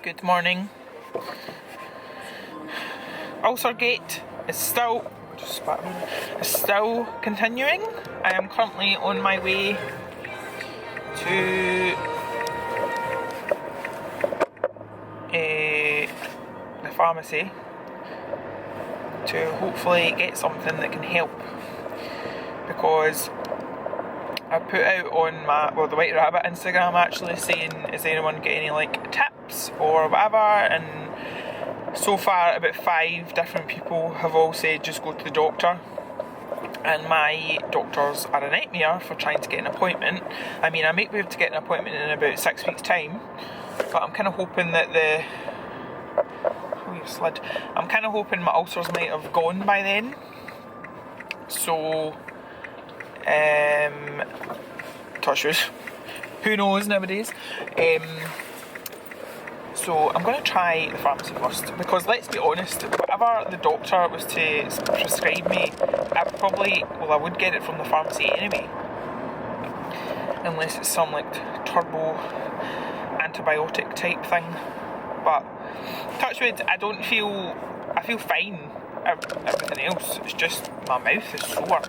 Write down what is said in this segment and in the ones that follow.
Good morning. Ulcergate is still continuing. I am currently on my way to the pharmacy to hopefully get something that can help, because I put out on the White Rabbit Instagram actually saying, is anyone got any like tips or whatever, and so far about 5 different people have all said just go to the doctor, and my doctors are a nightmare for trying to get an appointment. I mean, I might be able to get an appointment in about 6 weeks time, but I'm kind of hoping that I'm kind of hoping my ulcers might have gone by then, so touch wood, who knows nowadays. So I'm going to try the pharmacy first, because let's be honest, whatever the doctor was to prescribe me, I would get it from the pharmacy anyway, unless it's some like turbo antibiotic type thing. But touch wood, I feel fine. Everything else, it's just my mouth is sore.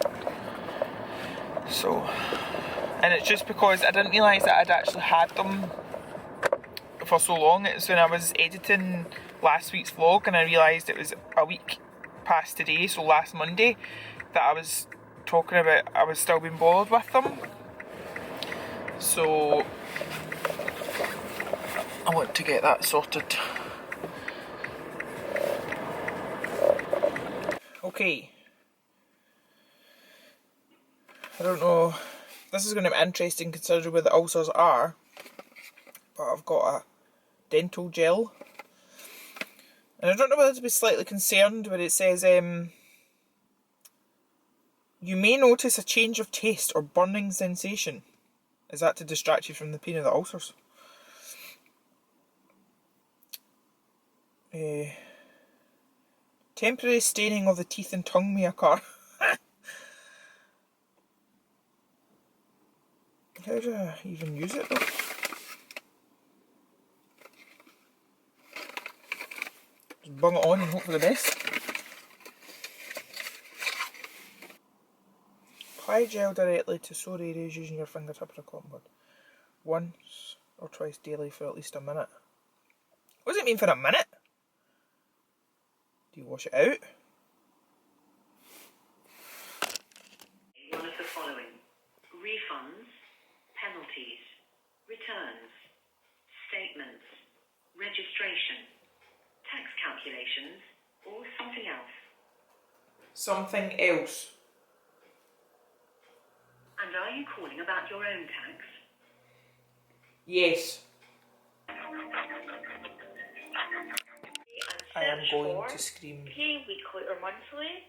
So, and it's just because I didn't realise that I'd actually had them for so long. It's when I was editing last week's vlog and I realised it was a week past today, so last Monday, that I was talking about I was still being bothered with them. So I want to get that sorted. Okay. I don't know, this is going to be interesting considering where the ulcers are, but I've got a dental gel, and I don't know whether to be slightly concerned when it says you may notice a change of taste or burning sensation. Is that to distract you from the pain of the ulcers? Temporary staining of the teeth and tongue may occur. How do I even use it though? Just bung it on and hope for the best. Apply gel directly to sore areas using your fingertip or a cotton bud. Once or twice daily for at least a minute. What does it mean for a minute? Do you wash it out? One of the following: refunds, penalties, returns, statements, registration, tax calculations, or something else. Something else. And are you calling about your own tax? Yes. I am going to scream. Pay weekly or monthly,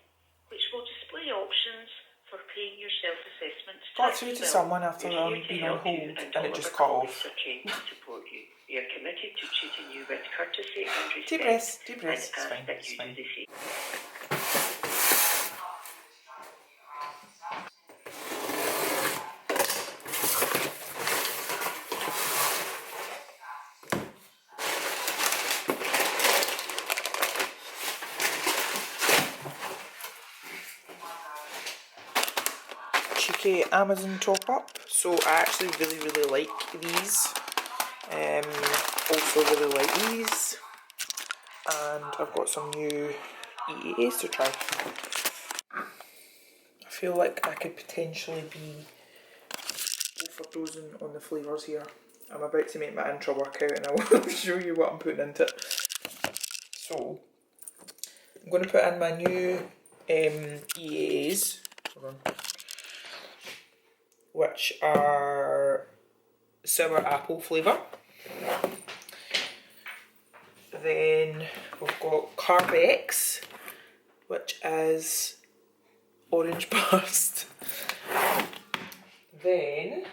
which will display options for paying your self-assessment. Got through to someone after being on hold and it just cut off. Support you. We are committed to treating you with courtesy and respect. Deep breaths, it's fine, that it's you fine. do the same. Cheeky Amazon top up. So I actually really like these. Also really like these. And I've got some new EAs to try. I feel like I could potentially be overdosing on the flavours here. I'm about to make my intra workout and I will show you what I'm putting into it. So, I'm going to put in my new EAs. Hold on. Which are sour apple flavour. Then we've got Carb-X, which is orange burst. Then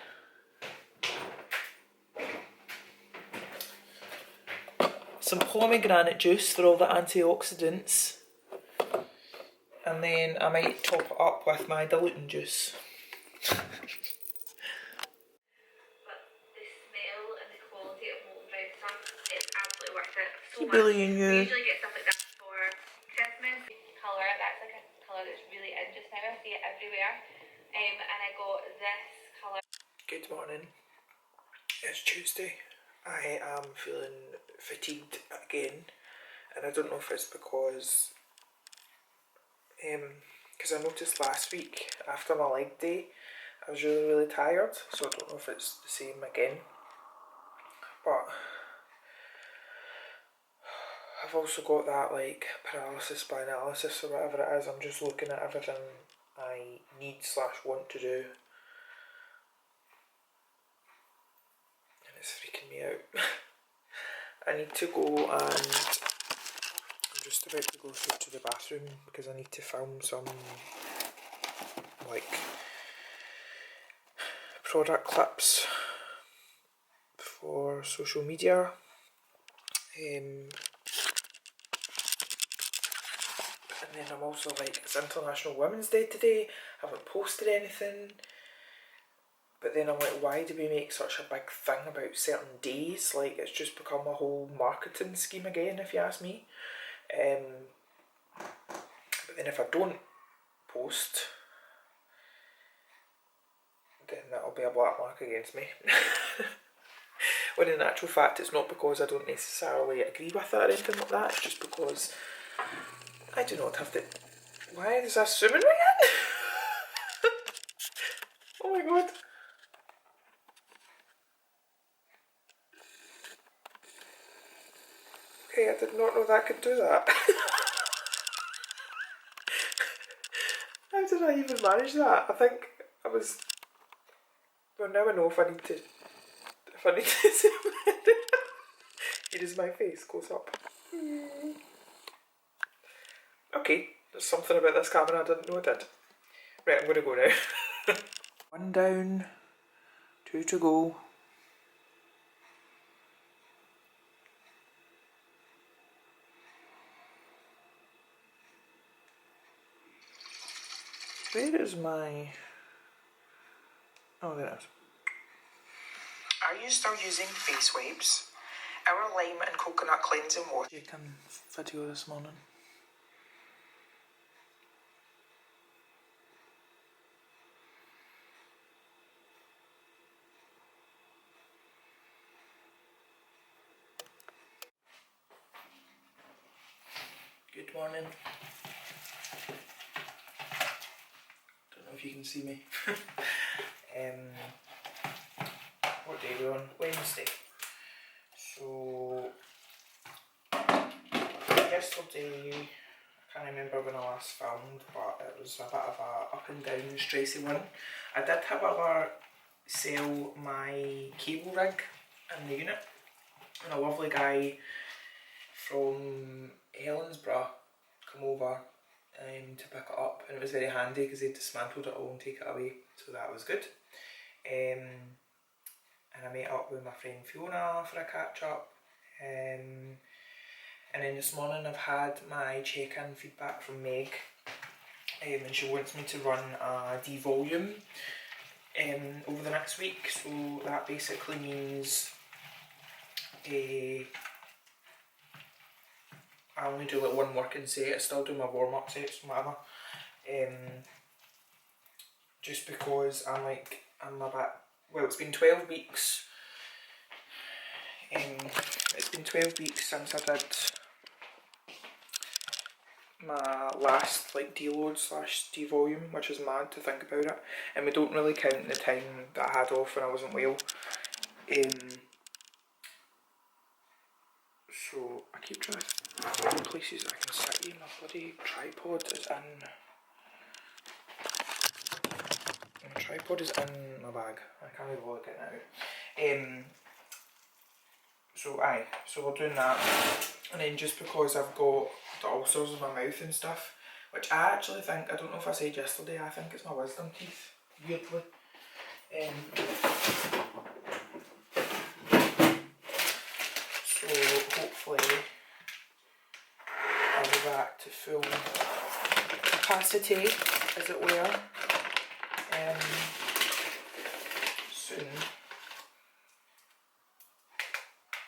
some pomegranate juice for all the antioxidants. And then I might top it up with my diluting juice. But the smell and the quality of molten bread stuff is absolutely worth so Keep much. bullying We you. usually get stuff like that for Christmas. Colour, that's like a colour that's really in just now. I see it everywhere. And I got this colour. Good morning. It's Tuesday. I am feeling fatigued again, and I don't know if it's because I noticed last week after my leg day I was really tired, so I don't know if it's the same again. But I've also got that like paralysis by analysis or whatever it is. I'm just looking at everything I need / want to do, and it's freaking me out. I need to go, and I'm just about to go through to the bathroom because I need to film some like product clips for social media. And then I'm also like, it's International Women's Day today, I haven't posted anything. But then I'm like, why do we make such a big thing about certain days? Like, it's just become a whole marketing scheme again, if you ask me. But then if I don't post, then that'll be a black mark against me. When in actual fact, it's not because I don't necessarily agree with it or anything like that, it's just because I do not have the... Why is that swimming ring in? Oh my god. Okay, I did not know that could do that. How did I even manage that? I think I was... Well, now I know if I need to zoom in. Here is my face, close up. Okay, there's something about this camera I didn't know it did. Right, I'm going to go now. 1 down, 2 to go. Where is my... Oh, there it is. Are you still using face wipes? Our lime and coconut cleansing water. Chicken video this morning. Good morning. Don't know if you can see me. What day are we on? Wednesday. So yesterday, I can't remember when I last filmed, but it was a bit of a up and down stressy one. I did however sell my cable rig in the unit, and a lovely guy from Helensburgh come over to pick it up, and it was very handy because they dismantled it all and take it away, so that was good. And I met up with my friend Fiona for a catch up, and then this morning I've had my check-in feedback from Meg, and she wants me to run a devolume over the next week. So that basically means I only do like one working set. I still do my warm-up sets and whatever, just because I'm a bit, well, it's been 12 weeks. It's been 12 weeks since I did my last like deload / devolume, which is mad to think about it, and we don't really count the time that I had off when I wasn't well. So I keep trying to find places I can sit here. My bloody tripod is in. My tripod is in my bag. I can't be bothered getting it out. So we're doing that, and then just because I've got the ulcers in my mouth and stuff, which I actually think, I don't know if I said yesterday, I think it's my wisdom teeth, weirdly. So hopefully I'll be back to full capacity, as it were, soon.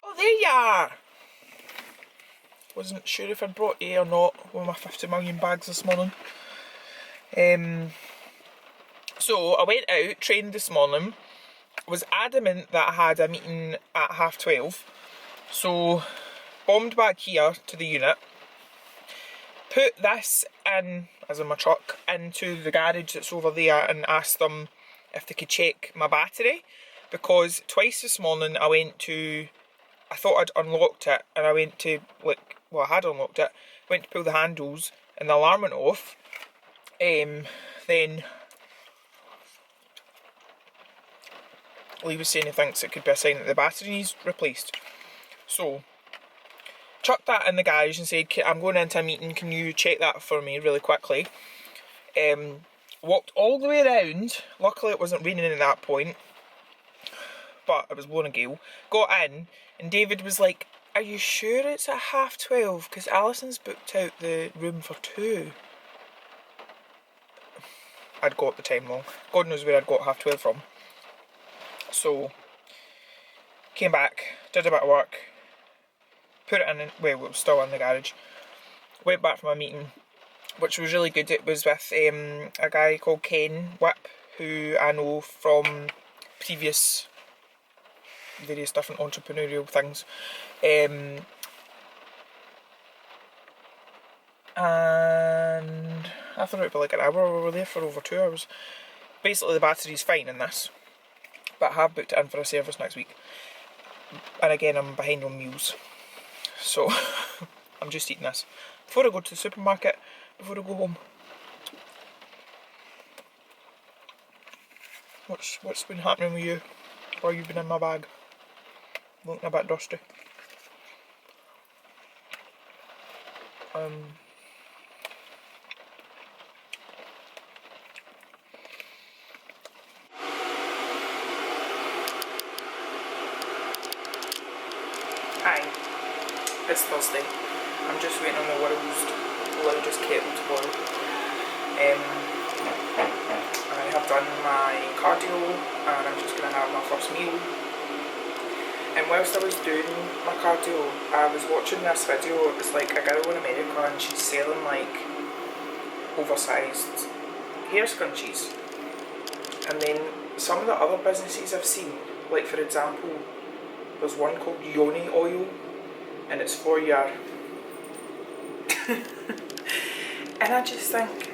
Oh, there you are! Wasn't sure if I'd brought you or not with my 50 million bags this morning. So I went out, trained this morning, was adamant that I had a meeting at 12:30. So bombed back here to the unit, put this in, as in my truck, into the garage that's over there and asked them if they could check my battery, because twice this morning I thought I'd unlocked it and I went to, I had unlocked it, went to pull the handles and the alarm went off. Then Lee was saying he thinks it could be a sign that the battery needs replaced. So chucked that in the garage and said, I'm going into a meeting, can you check that for me really quickly? Walked all the way around. Luckily it wasn't raining at that point, but it was blowing a gale. Got in and David was like, are you sure it's at 12:30? Because Alison's booked out the room for 2. I'd got the time wrong. God knows where I'd got 12:30 from. So came back, did a bit of work, put it in, well, it was still in the garage. Went back from my meeting, which was really good. It was with a guy called Ken Whip, who I know from previous various different entrepreneurial things. And I thought it would be like an hour. We were there for over 2 hours. Basically the battery's fine in this, but I have booked it in for a service next week. And again, I'm behind on meals, so I'm just eating this before I go to the supermarket, before I go home. What's been happening with you while you've been in my bag? Looking a bit dusty. Hi, it's Thursday. I'm just waiting on the world's loudest kettle to boil. I have done my cardio and I'm just going to have my first meal. And whilst I was doing my cardio, I was watching this video. It's like a girl in America and she's selling like oversized hair scrunchies. And then some of the other businesses I've seen, like for example, there's one called Yoni Oil and it's for your and I just think,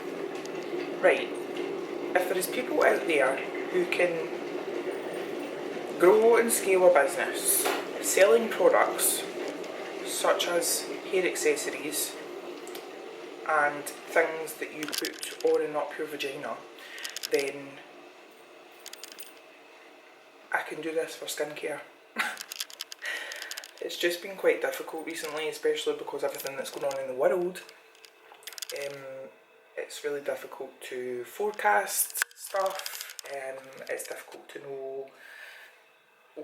right, if there is people out there who can grow and scale a business selling products such as hair accessories and things that you put on and up your vagina, then I can do this for skincare. It's just been quite difficult recently, especially because everything that's going on in the world. It's really difficult to forecast stuff. It's difficult to know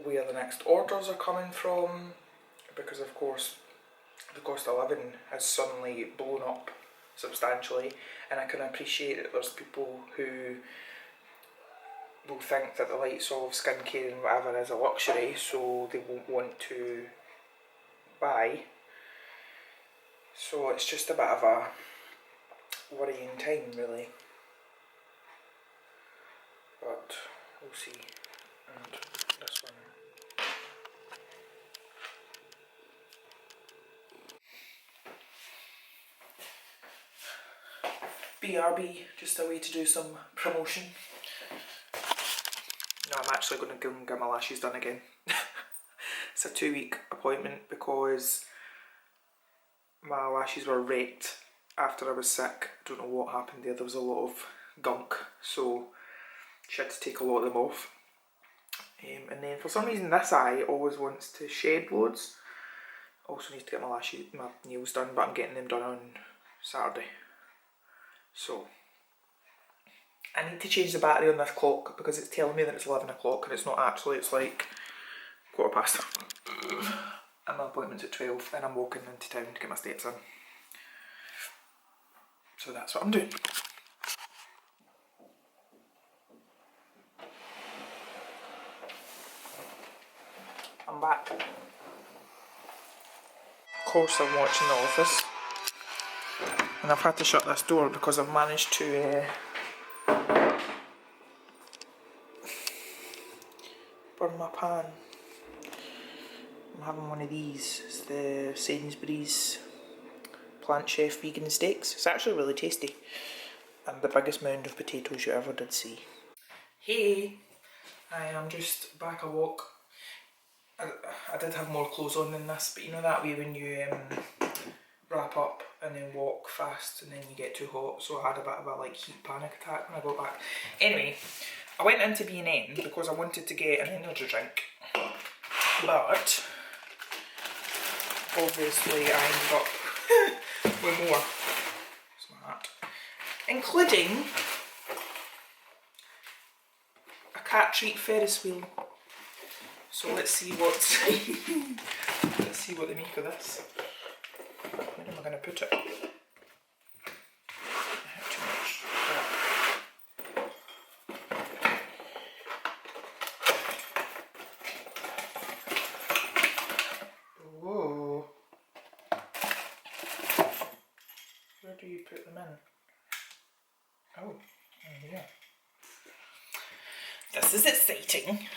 where the next orders are coming from, because of course the cost of living has suddenly blown up substantially, and I can appreciate that there's people who will think that the likes of skincare and whatever is a luxury, so they won't want to buy. So it's just a bit of a worrying time really, but we'll see. And this one, BRB, just a way to do some promotion. No, I'm actually going to go and get my lashes done again. It's a 2-week appointment because my lashes were wrecked after I was sick. I don't know what happened there. There was a lot of gunk, so she had to take a lot of them off. And then for some reason this eye always wants to shed loads. Also need to get my nails done, but I'm getting them done on Saturday. So I need to change the battery on this clock because it's telling me that it's 11 o'clock and it's not actually, it's like 1:15. And my appointment's at 12 and I'm walking into town to get my steps in. So that's what I'm doing. I'm back. course I'm watching The Office. And I've had to shut this door because I've managed to burn my pan. I'm having one of these. It's the Sainsbury's Plant Chef vegan steaks. It's actually really tasty. And the biggest mound of potatoes you ever did see. Hey! I am just back a walk. I did have more clothes on than this, but you know that way when you wrap up and then walk fast and then you get too hot, so I had a bit of a like heat panic attack when I got back. Anyway, I went into B&M because I wanted to get an energy drink, but obviously I ended up with more. Smart. Including a cat treat Ferris wheel. So let's see what let's see what they make of this. Where am I going to put it? I have too much. Whoa! Where do you put them in? Oh, in here. This is exciting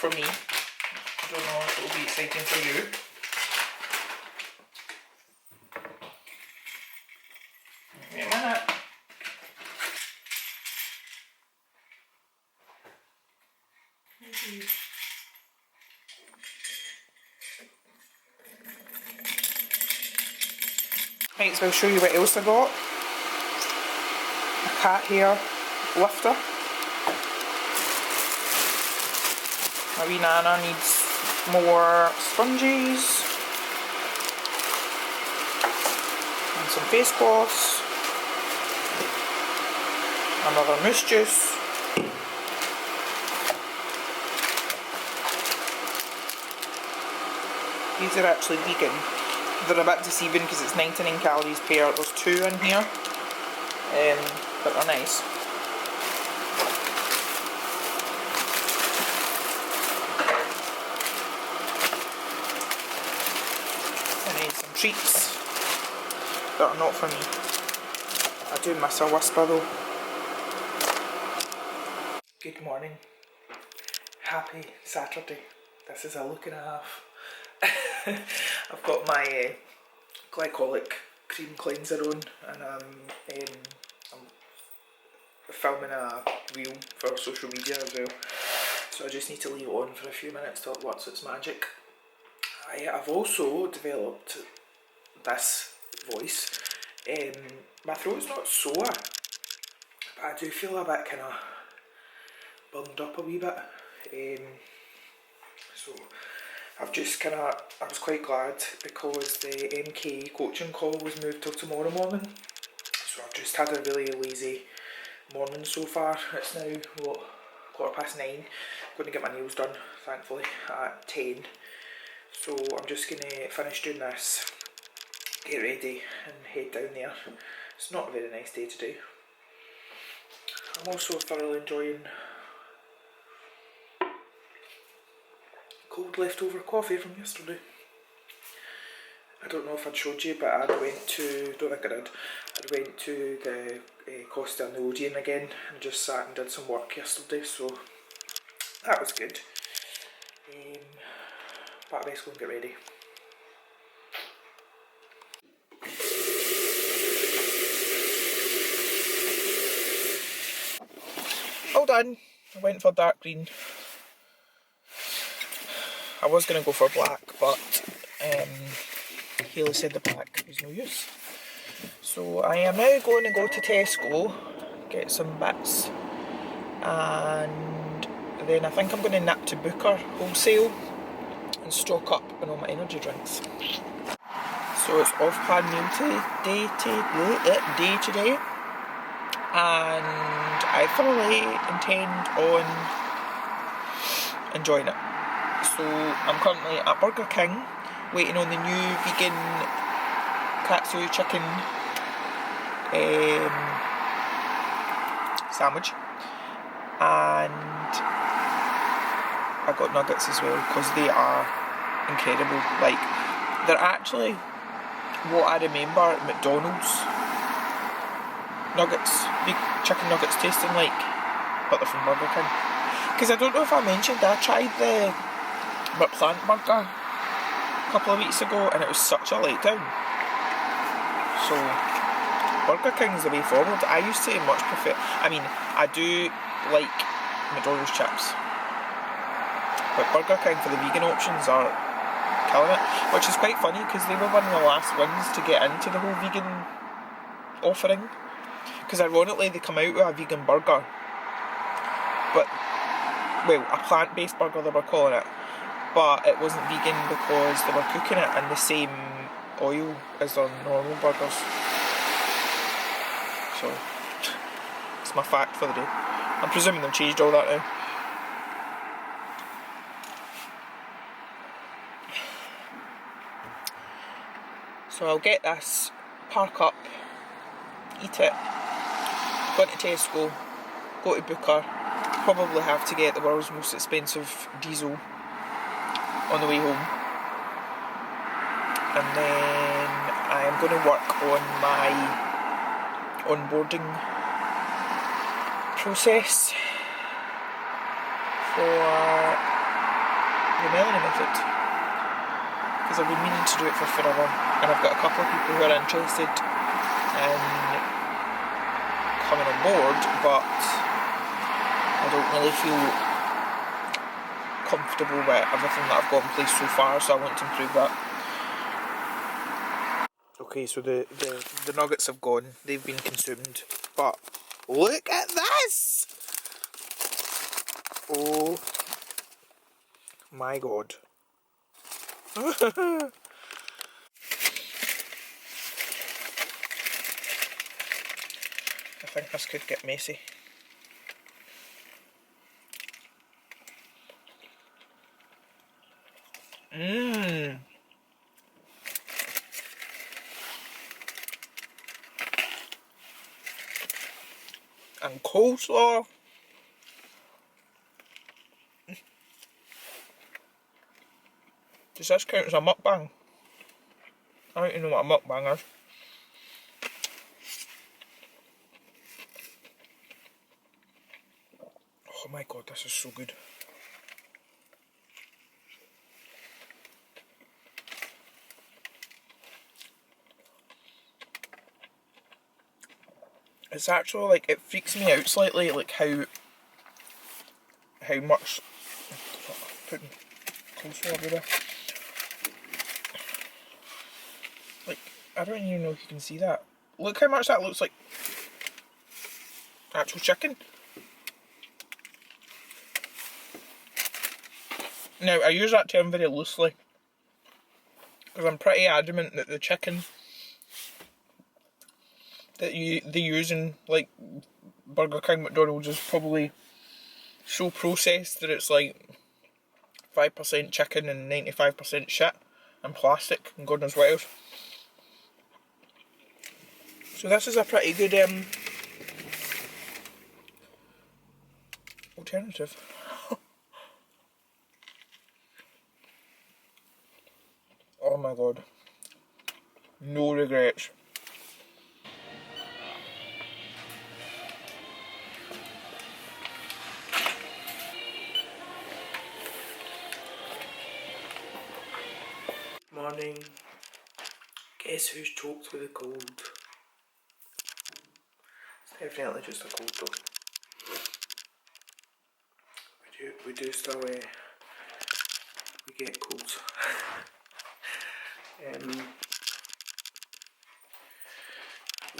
for me. I don't know if it will be exciting for you. Wait a minute. Right, so I'll show you what else I got. A cat hair lifter. My wee Nana needs more sponges and some face cloths, another moose juice, these are actually vegan. They're a bit deceiving because it's 99 calories per, there's 2 in here, but they're nice. Some treats that are not for me. I do miss a whisper though. Good morning. Happy Saturday. This is a look and a half. I've got my glycolic cream cleanser on and I'm filming a reel for social media as well. So I just need to leave it on for a few minutes till it works its magic. I've also developed this voice. My throat's not sore, but I do feel a bit kind of bunged up a wee bit. So I've just I was quite glad because the MK coaching call was moved till tomorrow morning. So I've just had a really lazy morning so far. It's now, what, 9:15. I'm going to get my nails done, thankfully, at 10. So I'm just going to finish doing this, get ready and head down there. It's not a very nice day today. I'm also thoroughly enjoying cold leftover coffee from yesterday. I don't know if I'd showed you, but I went to, don't think I did, I went to the Costa and the Odeon again and just sat and did some work yesterday, so that was good. But I best go and get ready. All done. I went for dark green. I was going to go for black, but Haley said the black was no use. So I am now going to go to Tesco, get some bits, and then I think I'm going to nip to Booker Wholesale and stock up on all my energy drinks. So it's off-plan meal day today, and I thoroughly intend on enjoying it. So I'm currently at Burger King waiting on the new vegan katsu chicken sandwich, and I got nuggets as well because they are incredible. Like, they're actually what I remember at McDonald's nuggets, big chicken nuggets tasting like, but they're from Burger King. Because I don't know if I mentioned, I tried the McPlant burger a couple of weeks ago and it was such a letdown. So Burger King's the way forward. I used to much prefer, I mean, I do like McDonald's chips, but Burger King for the vegan options are killing it, which is quite funny because they were one of the last ones to get into the whole vegan offering. Because ironically they come out with a vegan burger, but, well, a plant-based burger they were calling it, but it wasn't vegan because they were cooking it in the same oil as their normal burgers. So, it's my fact for the day. I'm presuming they've changed all that now. So I'll get this, park up, eat it, go into Tesco, go to Booker, probably have to get the world's most expensive diesel on the way home. And then I am going to work on my onboarding process for the Melanie Method, because I've been meaning to do it for forever, and I've got a couple of people who are interested in coming on board, but I don't really feel comfortable with everything that I've got in place so far, so I want to improve that. Okay, so the nuggets have gone, they've been consumed, but look at this! Oh my god. I think this could get messy. Mmm. And coleslaw. Does this count as a mukbang? I don't even know what a mukbang is. Oh my god, this is so good. It's actually like, it freaks me out slightly, like how much, putting coleslaw everywhere. Like, I don't even know if you can see that. Look how much that looks like actual chicken. Now, I use that term very loosely, because I'm pretty adamant that the chicken that they use in like Burger King, McDonald's is probably so processed that it's like 5% chicken and 95% shit and plastic and God knows what else. So this is a pretty good alternative. Oh my god. No regrets. Morning. Guess who's choked with a cold? It's definitely just a cold though. We do still we get colds. Where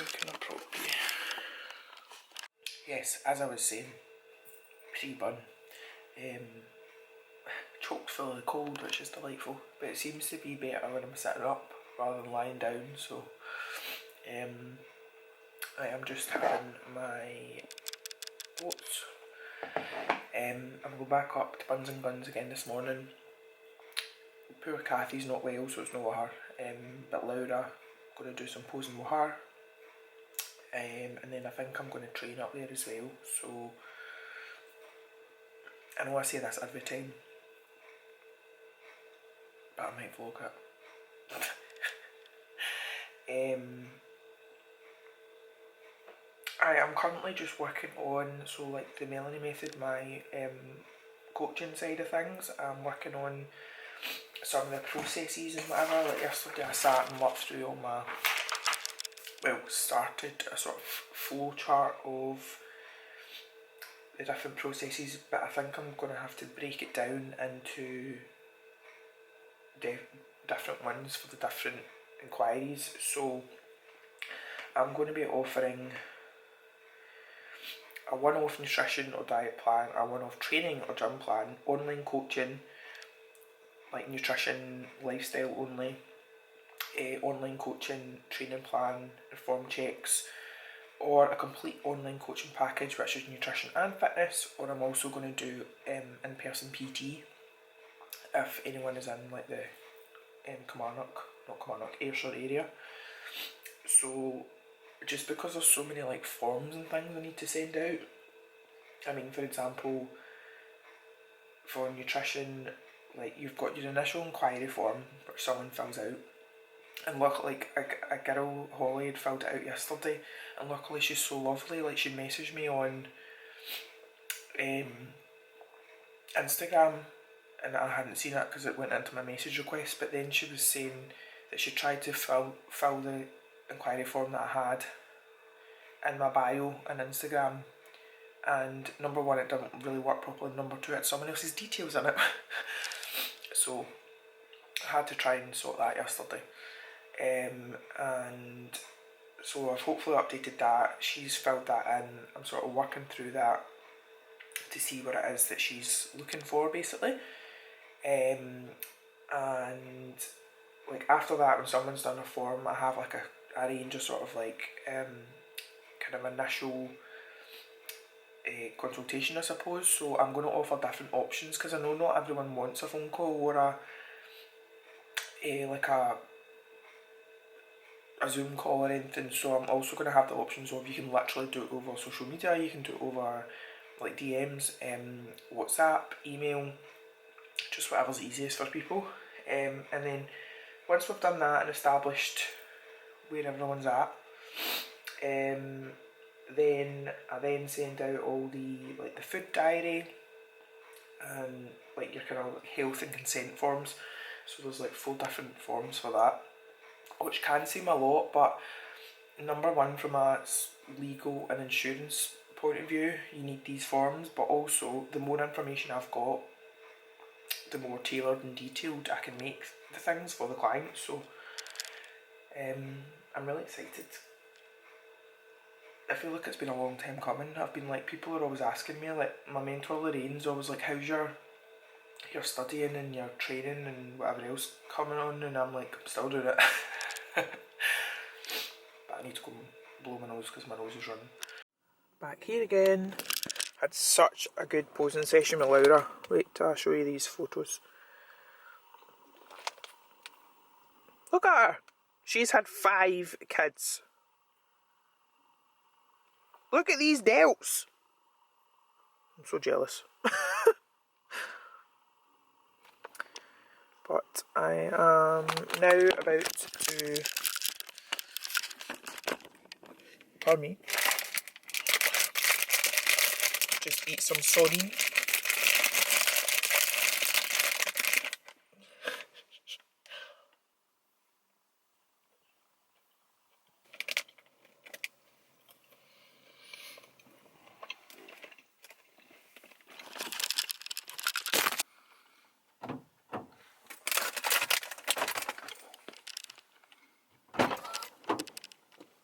can I probably be? Yes, as I was saying, pre-bun, choked full of the cold, which is delightful, but it seems to be better when I'm sitting up rather than lying down, so I am just having my oats. I'll go back up to Buns and Guns again this morning. Poor Kathy's not well, so it's not with her, but Laura, going to do some posing with her, and then I think I'm going to train up there as well, so I know I say this every time, but I might vlog it. I am currently just working on, so like the Melanie Method, my coaching side of things. I'm working on some of the processes and whatever. Like yesterday I sat and worked through all my, started a sort of flow chart of the different processes, but I think I'm going to have to break it down into the different ones for the different inquiries. So I'm going to be offering a one-off nutrition or diet plan, a one-off training or gym plan, online coaching, like nutrition, lifestyle only, online coaching, training plan, form checks, or a complete online coaching package which is nutrition and fitness, or I'm also going to do in-person PT if anyone is in like the Ayrshire area. So just because there's so many like forms and things I need to send out, I mean, for example, for nutrition, like you've got your initial inquiry form which someone fills out, and look, like a girl, Holly, had filled it out yesterday, and luckily she's so lovely, like she messaged me on Instagram, and I hadn't seen it because it went into my message request, but then she was saying that she tried to fill the inquiry form that I had in my bio on Instagram, and number one, it didn't really work properly, number two, it had someone else's details in it. So I had to try and sort that yesterday, and so I've hopefully updated that. She's filled that in. I'm sort of working through that to see what it is that she's looking for, basically. And like after that, when someone's done a form, I have like a range of sort of like kind of initial consultation, I suppose. So I'm going to offer different options because I know not everyone wants a phone call or like a Zoom call or anything. So I'm also going to have the options of you can literally do it over social media, you can do it over like DMs, WhatsApp, email, just whatever's easiest for people. And then once we've done that and established where everyone's at, then I send out all the like the food diary and like your kind of like health and consent forms. So there's like 4 different forms for that, which can seem a lot, but number one, from a legal and insurance point of view, you need these forms, but also the more information I've got, the more tailored and detailed I can make the things for the client. So I'm really excited. I feel like it's been a long time coming. I've been like, people are always asking me, like my mentor Lorraine's always like, how's your studying and your training and whatever else coming on, and I'm like, I'm still doing it. But I need to go blow my nose because my nose is running. Back here again. Had such a good posing session with Laura. Wait till I show you these photos. Look at her. She's had 5 kids. Look at these delts. I'm so jealous. But I am now about to, pardon me, just eat some sardine.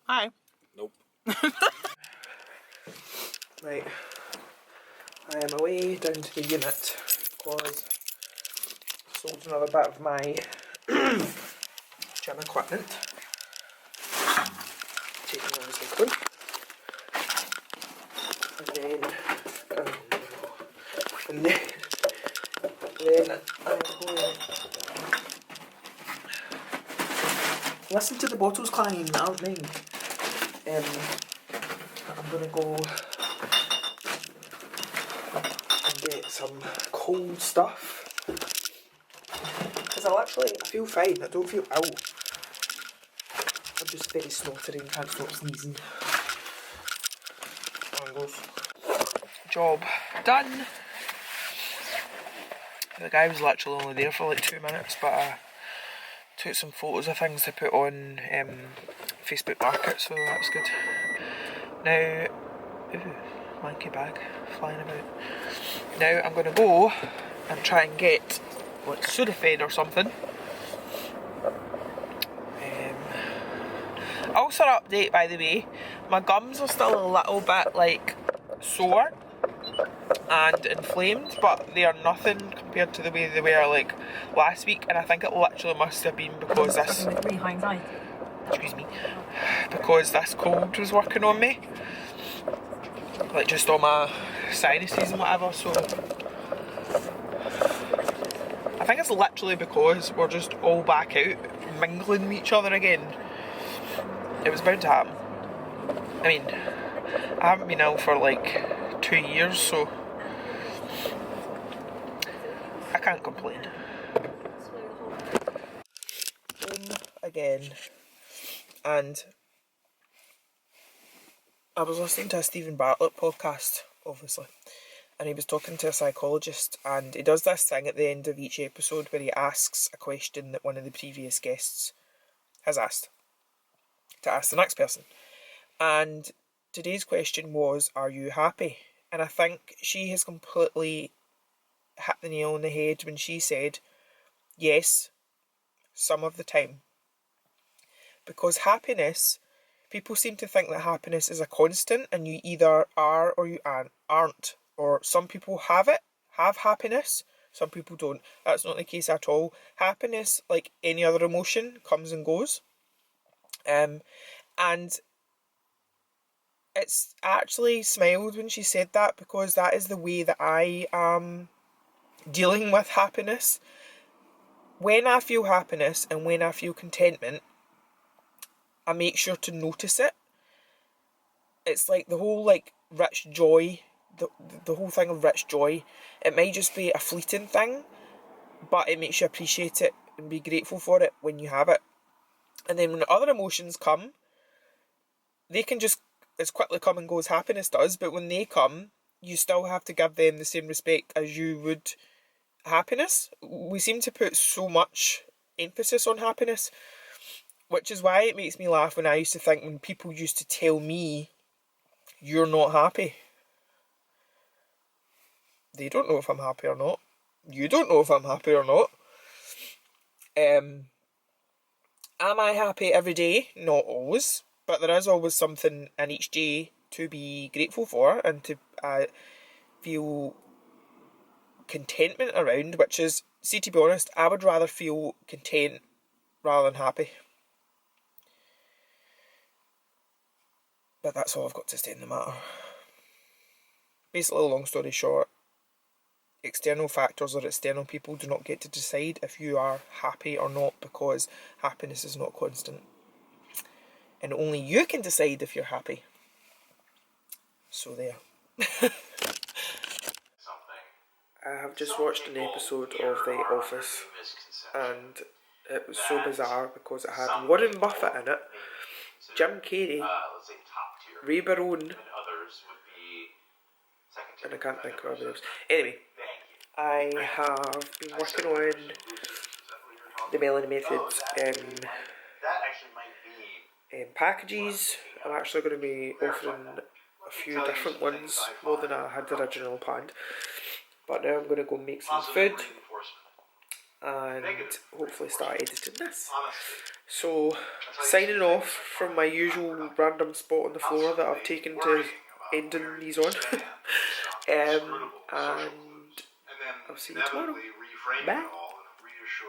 Hi. Nope. Right. I am away down to the unit because I sold another bit of my gym equipment. Taking on this one. And then I'm going. Listen to the bottles clanging, that aren't mine. I'm gonna go and get some cold stuff because I feel fine. I don't feel ill. I'm just very snottery and can't stop sneezing. On goes. Job done. The guy was literally only there for like 2 minutes, but I took some photos of things to put on Facebook Market, so that's good. Now, ooh, lanky bag flying about. Now I'm going to go and try and get like Sudafed or something. Also, an update, by the way, my gums are still a little bit like sore and inflamed, but they are nothing compared to the way they were like last week, and I think it literally must have been because this, excuse me, because this cold was working on me, like just on my sinuses and whatever. So I think it's literally because we're just all back out mingling with each other again. It was bound to happen. I mean, I haven't been ill for like 2 years, so I can't complain. Home again, and I was listening to a Stephen Bartlett podcast, obviously, and he was talking to a psychologist, and he does this thing at the end of each episode where he asks a question that one of the previous guests has asked to ask the next person. And today's question was, are you happy? And I think she has completely hit the nail on the head when she said, yes, some of the time. Because happiness, people seem to think that happiness is a constant and you either are or you aren't. Or some people have happiness, some people don't. That's not the case at all. Happiness, like any other emotion, comes and goes. And it's actually smiled when she said that, because that is the way that I am dealing with happiness. When I feel happiness and when I feel contentment, I make sure to notice it. It's like the whole like rich joy, the whole thing of rich joy. It might just be a fleeting thing, but it makes you appreciate it and be grateful for it when you have it. And then when other emotions come, they can just as quickly come and go as happiness does, but when they come, you still have to give them the same respect as you would happiness. We seem to put so much emphasis on happiness, which is why it makes me laugh when I used to think when people used to tell me, you're not happy. They don't know if I'm happy or not. You don't know if I'm happy or not. Am I happy every day? Not always. But there is always something in each day to be grateful for and to feel contentment around, which is, see, to be honest, I would rather feel content rather than happy. But that's all I've got to say in the matter. Basically, long story short, external factors or external people do not get to decide if you are happy or not, because happiness is not constant. And only you can decide if you're happy. So there. I have just watched an episode of The Office, and it was so bizarre because it had Warren Buffett in it, Jim Carrey, Ray Barone, and I can't think of anybody else. Anyway, I have been working on the Melanie Method packages. I'm actually going to be offering a few different ones, more than I had originally planned. But now I'm going to go make some food and hopefully start editing this. So, signing off from my usual random spot on the floor that I've taken to ending these on. And I'll see you tomorrow. Bye.